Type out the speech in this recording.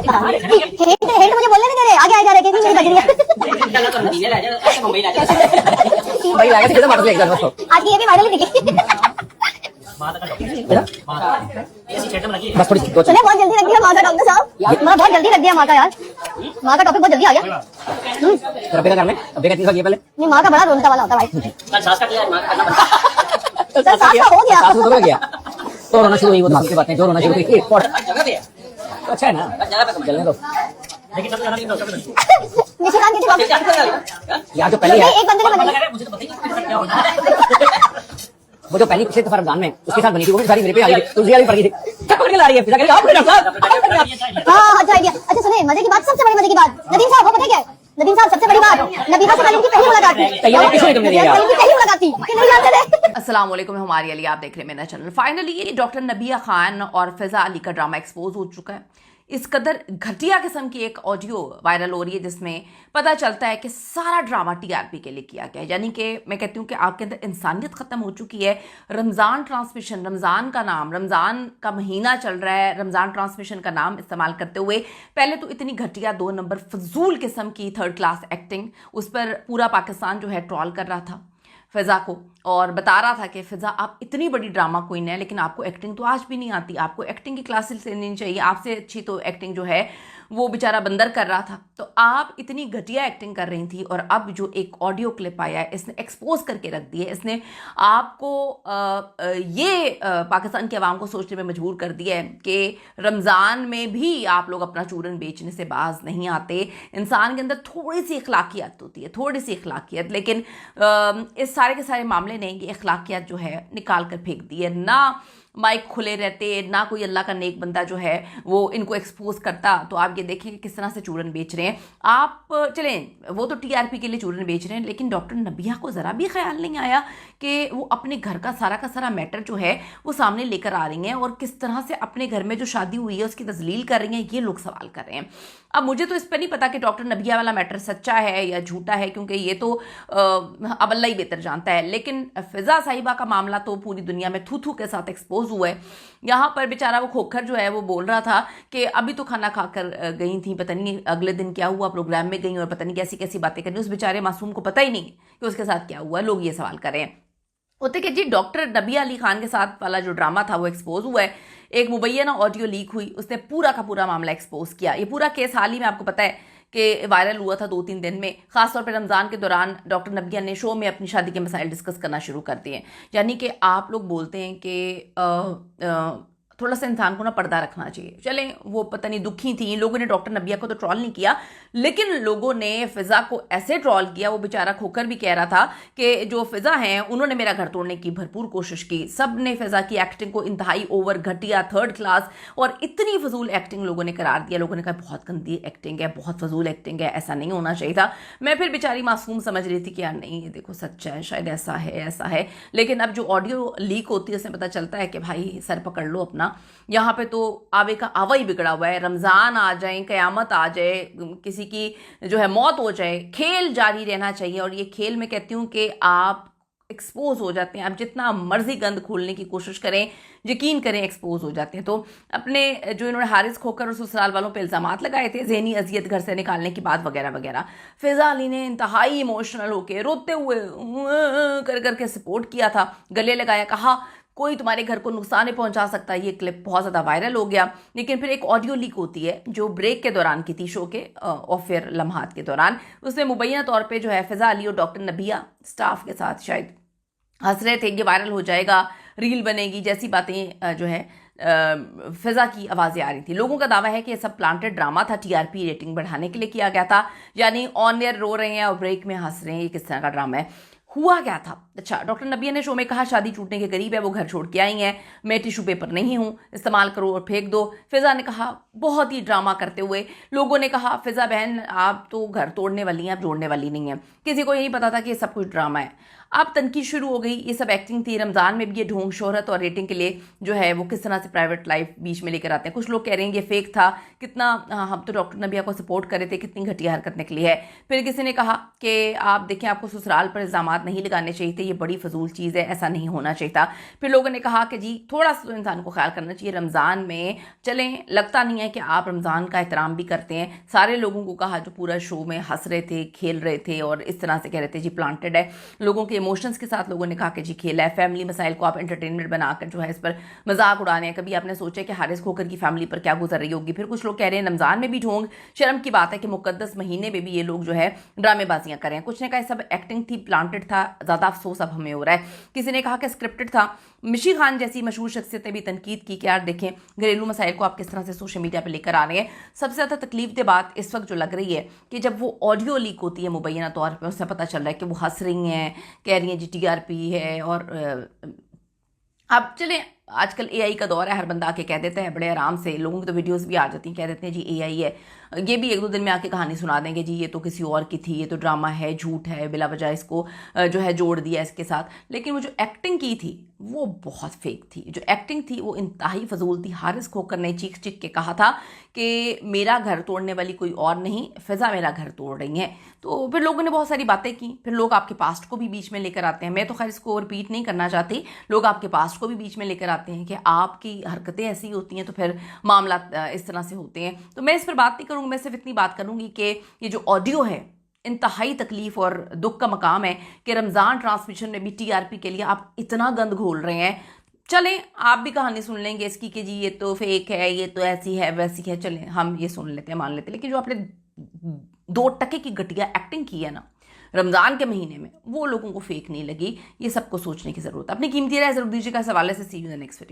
Head मुझे बोलने नहीं दे रहे, आगे आए जा रहे कितनी मेरी बज रही है। आज की ये भी वायरल दिखी। बस थोड़ी सुने बहुत जल्दी रख दिया माँ का डॉक्टर साहब, मैं बहुत जल्दी रख दिया माँ का यार, माँ का टॉपिक बहुत जल्दी आ गया। बेगा करने बेगा चीज होगी पहले नहीं माँ का बड़ा रोलता वाला होता भाई। सांस का क्लियर करना बनता सांस का हो गया, सांस तो हो गया तो रोना शुरू हुई, वो दूसरी बातें जो रोना शुरू हुई जगह पे है तो अच्छा है ना, जगह पे चलने दो। लेकिन सब जगह पे निशिकांत की जवाब यार जो पहले है एक बंदे ने बनाई। मुझे तो पता ही नहीं क्या होना वो जो पहली पिछले दफा रमजान में उसके साथ बनी थी वो भी सारी मेरे पे आ गई थी, तुलसी वाली पड़ गई थी, पकड़ के ला रही है फिर आप डॉक्टर साहब। हाँ अच्छा आइडिया। अच्छा सुने मजे की बात, सबसे बड़ी मजे की बात नदीम साहब, वो पता है क्या है? नदीम साहब सबसे बड़ी बात, नबीहा से कल इनकी पहली मुलाकात थी। तैयारी किसने तुमने दिया? कल इनकी पहली मुलाकात थी कि नहीं जानते थे। अस्सलाम वालेकुम, हमारी अली, आप देख रहे हैं मेरा चैनल। फाइनली डॉक्टर नबिया खान और फिजा अली का ड्रामा एक्सपोज हो चुका है। इस कदर घटिया किस्म की एक ऑडियो वायरल हो रही है जिसमें पता चलता है कि सारा ड्रामा टीआरपी के लिए किया गया है। यानी कि मैं कहती हूँ कि आपके अंदर इंसानियत ख़त्म हो चुकी है। रमज़ान ट्रांसमिशन, रमज़ान का नाम, रमज़ान का महीना चल रहा है, रमज़ान ट्रांसमिशन का नाम इस्तेमाल करते हुए पहले तो इतनी घटिया 2 नंबर फजूल किस्म की 3rd क्लास एक्टिंग, उस पर पूरा पाकिस्तान जो है ट्रॉल कर रहा था फ़िज़ा को और बता रहा था कि फ़िज़ा आप इतनी बड़ी ड्रामा क्वीन है लेकिन आपको एक्टिंग तो आज भी नहीं आती, आपको एक्टिंग की क्लासेस लेनी चाहिए, आपसे अच्छी तो एक्टिंग जो है वो बेचारा बंदर कर रहा था। तो आप इतनी घटिया एक्टिंग कर रही थी और अब जो एक ऑडियो क्लिप आया है इसने एक्सपोज करके रख दिया है, इसने आपको पाकिस्तान की आवाम को सोचने में मजबूर कर दिया है कि रमज़ान में भी आप लोग अपना चूरन बेचने से बाज नहीं आते। इंसान के अंदर थोड़ी सी अखलाकियत होती है, थोड़ी सी अखलाकियत, लेकिन इस सारे के सारे मामले ने ये अखलाकियत जो है निकाल कर फेंक दी है। ना माइक खुले रहते, ना कोई अल्लाह का नेक बंदा जो है वो इनको एक्सपोज करता, तो आप ये देखें कि किस तरह से चूरन बेच रहे हैं। आप चलें वो तो टीआरपी के लिए चूरन बेच रहे हैं, लेकिन डॉक्टर नबिया को ज़रा भी ख्याल नहीं आया कि वो अपने घर का सारा मैटर जो है वो सामने लेकर आ रही हैं और किस तरह से अपने घर में जो शादी हुई है उसकी तजलील कर रही हैं, ये लोग सवाल कर रहे हैं। अब मुझे तो इस पर नहीं पता कि डॉक्टर नबिया वाला मैटर सच्चा है या झूठा है, क्योंकि ये तो अब अल्लाह ही बेहतर जानता है, लेकिन फ़िज़ा साहिबा का मामला तो पूरी दुनिया में थू के साथ एक्सपोज हुआ है। यहाँ पर बेचारा वो खोखर जो है वो बोल रहा था कि अभी तो खाना खाकर गई थी, पता नहीं अगले दिन क्या हुआ, प्रोग्राम में गई और पता नहीं कैसी कैसी बातें करनी, उस बेचारे मासूम को पता ही नहीं कि उसके साथ क्या हुआ। लोग ये सवाल कर रहे हैं होते कि जी डॉक्टर नबिया अली खान के साथ वाला जो ड्रामा था वो एक्सपोज हुआ है, एक मुबैना ऑडियो लीक हुई, उसने पूरा का पूरा मामला एक्सपोज किया। ये पूरा केस हाल ही में आपको पता है कि वायरल हुआ था 2-3 दिन में। ख़ासतौर पर रमज़ान के दौरान डॉक्टर नबिया ने शो में अपनी शादी के मसाइल डिस्कस करना शुरू कर दिए। यानी कि आप लोग बोलते हैं कि थोड़ा सा इंसान को ना पर्दा रखना चाहिए। चलें वो पता नहीं दुखी थी, लोगों ने डॉक्टर नबिया को तो ट्रॉल नहीं किया, लेकिन लोगों ने फ़िज़ा को ऐसे ट्रॉल किया। वो बेचारा खोकर भी कह रहा था कि जो फ़िज़ा हैं उन्होंने मेरा घर तोड़ने की भरपूर कोशिश की। सब ने फ़िज़ा की एक्टिंग को इंतहाई ओवर, घटिया, 3rd क्लास और इतनी फजूल एक्टिंग लोगों ने करार दिया। लोगों ने कहा बहुत गंदी एक्टिंग है, बहुत फजूल एक्टिंग है, ऐसा नहीं होना चाहिए था। मैं फिर बेचारी मासूम समझ रही थी कि यार नहीं ये देखो सच्चा है, शायद ऐसा है। लेकिन अब जो ऑडियो लीक होती है उसमें पता चलता है कि भाई सर पकड़ लो अपना, यहाँ पे तो आवे का आवा ही बिगड़ा हुआ है। रमज़ान आ जाए, क़यामत आ जाए, किसी की जो है मौत हो जाए, खेल जारी रहना चाहिए। और ये खेल मैं कहती हूँ कि आप एक्सपोज हो जाते हैं, आप जितना मर्जी गंद खोलने की कोशिश करें, यकीन करें एक्सपोज हो जाते हैं। तो अपने जो इन्होंने हारिस खोकर और ससुराल वालों पे इल्ज़ामात लगाए थे ज़हनी अजियत घर से निकालने की बात वगैरह, फ़िज़ा अली ने इंतहाई इमोशनल होकर रोते हुए करके सपोर्ट किया था, गले लगाया, कहा कोई तुम्हारे घर को नुकसान नहीं पहुंचा सकता। ये क्लिप बहुत ज़्यादा वायरल हो गया। लेकिन फिर एक ऑडियो लीक होती है जो ब्रेक के दौरान की थी, शो के ऑफ एयर लम्हात के दौरान। उसमें मुबैना तौर पे जो है फ़िज़ा अली और डॉक्टर नबिया स्टाफ के साथ शायद हंस रहे थे, ये वायरल हो जाएगा, रील बनेगी, जैसी बातें जो है फ़िज़ा की आवाज़ें आ रही थी। लोगों का दावा है कि ये सब प्लांटेड ड्रामा था, टीआरपी रेटिंग बढ़ाने के लिए किया गया था। यानी ऑन एयर रो रहे हैं और ब्रेक में हंस रहे हैं, ये किस तरह का ड्रामा है। हुआ क्या था? अच्छा, डॉक्टर नबिया ने शो में कहा शादी टूटने के करीब है, वो घर छोड़ के आई हैं, मैं टिश्यू पेपर नहीं हूँ, इस्तेमाल करो और फेंक दो। फ़िज़ा ने कहा, बहुत ही ड्रामा करते हुए लोगों ने कहा फ़िज़ा बहन आप तो घर तोड़ने वाली हैं, आप जोड़ने वाली नहीं हैं। किसी को यही पता था कि ये सब कुछ ड्रामा है। अब तनकीद शुरू हो गई, ये सब एक्टिंग थी। रमज़ान में भी ये ढोंग शोहरत और रेटिंग के लिए जो है वो किस तरह से प्राइवेट लाइफ बीच में लेकर आते हैं। कुछ लोग कह रहे हैं ये फेक था, कितना हम तो डॉक्टर नबिया को सपोर्ट कर रहे थे, कितनी घटिया हरकत निकली है। फिर किसी ने कहा कि आप देखें, आपको ससुराल पर इल्ज़ाम नहीं लगाने चाहिए थे, ये बड़ी फजूल चीज़ है, ऐसा नहीं होना चाहिए था। फिर लोगों ने कहा कि जी थोड़ा सा तो इंसान को ख्याल करना चाहिए, रमज़ान में चलें, लगता नहीं है कि आप रमज़ान का एहतराम भी करते हैं। सारे लोगों को कहा जो पूरा शो में हंस रहे थे, खेल रहे थे और इस तरह से कह रहे थे जी प्लांटेड है, लोगों के इमोशंस के साथ लोगों ने कहा कि जी खेला है। फैमिली मसाइल को आप एंटरटेनमेंट बनाकर जो है इस पर मजाक उड़ाने हैं। कभी आपने सोचा कि हारिस खोकर की फैमिली पर क्या गुजर रही होगी। फिर कुछ लोग कह रहे हैं रमज़ान में भी ढोंग, शर्म की बात है कि मुकद्दस महीने में भी ये लोग जो है ड्रामेबाजियां करें। कुछ ने कहा सब एक्टिंग थी, प्लांटेड था, ज़्यादा अफसोस अब हमें हो रहा है। किसी ने कहा कि स्क्रिप्टेड था। मिशी खान जैसी मशहूर शख्सियत ने भी तनकीद की कि यार देखें, घरेलू मसाइल को आप किस तरह से सोशल मीडिया पर लेकर आ रहे हैं। सबसे ज़्यादा तकलीफ बात इस वक्त जो लग रही है कि जब वो ऑडियो लीक होती है मुबैना तौर पर, उससे पता चल रहा है कि वो हंस रही हैं, कह रही हैं जी टीआरपी है। और अब चलें, आजकल एआई का दौर है, हर बंदा आके कह देता है बड़े आराम से, लोगों की तो वीडियोस भी आ जाती हैं, कह देते हैं जी एआई है। ये भी 1-2 दिन में आके कहानी सुना देंगे जी ये तो किसी और की थी, ये तो ड्रामा है, झूठ है, बिला वजह इसको जो है जोड़ दिया इसके साथ। लेकिन वो जो एक्टिंग की थी वो बहुत फेक थी, जो एक्टिंग थी वो इंतहाई फजूल थी। हारिस खोकर ने चीख चीख के कहा था कि मेरा घर तोड़ने वाली कोई और नहीं, फिजा मेरा घर तोड़ रही है। तो फिर लोगों ने बहुत सारी बातें की। फिर लोग आपके पास्ट को भी बीच में लेकर आते हैं। मैं तो खैर इसको रिपीट नहीं करना चाहती। लोग आपके पास्ट को भी बीच में लेकर आते हैं कि आपकी हरकतें ऐसी होती हैं तो फिर मामला इस तरह से होते हैं। तो मैं इस पर बात नहीं करूँगी, मैं सिर्फ इतनी बात करूँगी कि ये जो ऑडियो है इंतहाई तकलीफ और दुख का मकाम है कि रमज़ान ट्रांसमिशन में भी टीआरपी के लिए आप इतना गंद घोल रहे हैं। चलें, आप भी कहानी सुन लेंगे इसकी कि जी ये तो फेक है, ये तो ऐसी है वैसी है, चलें हम ये सुन लेते हैं, मान लेते हैं। लेकिन जो आपने 2 टके की घटिया एक्टिंग की है ना रमज़ान के महीने में, वो लोगों को फेक नहीं लगी। ये सबको सोचने की ज़रूरत है। अपनी कीमती राय ज़रूर दीजिएगा इस हवाले से। See you in the next video.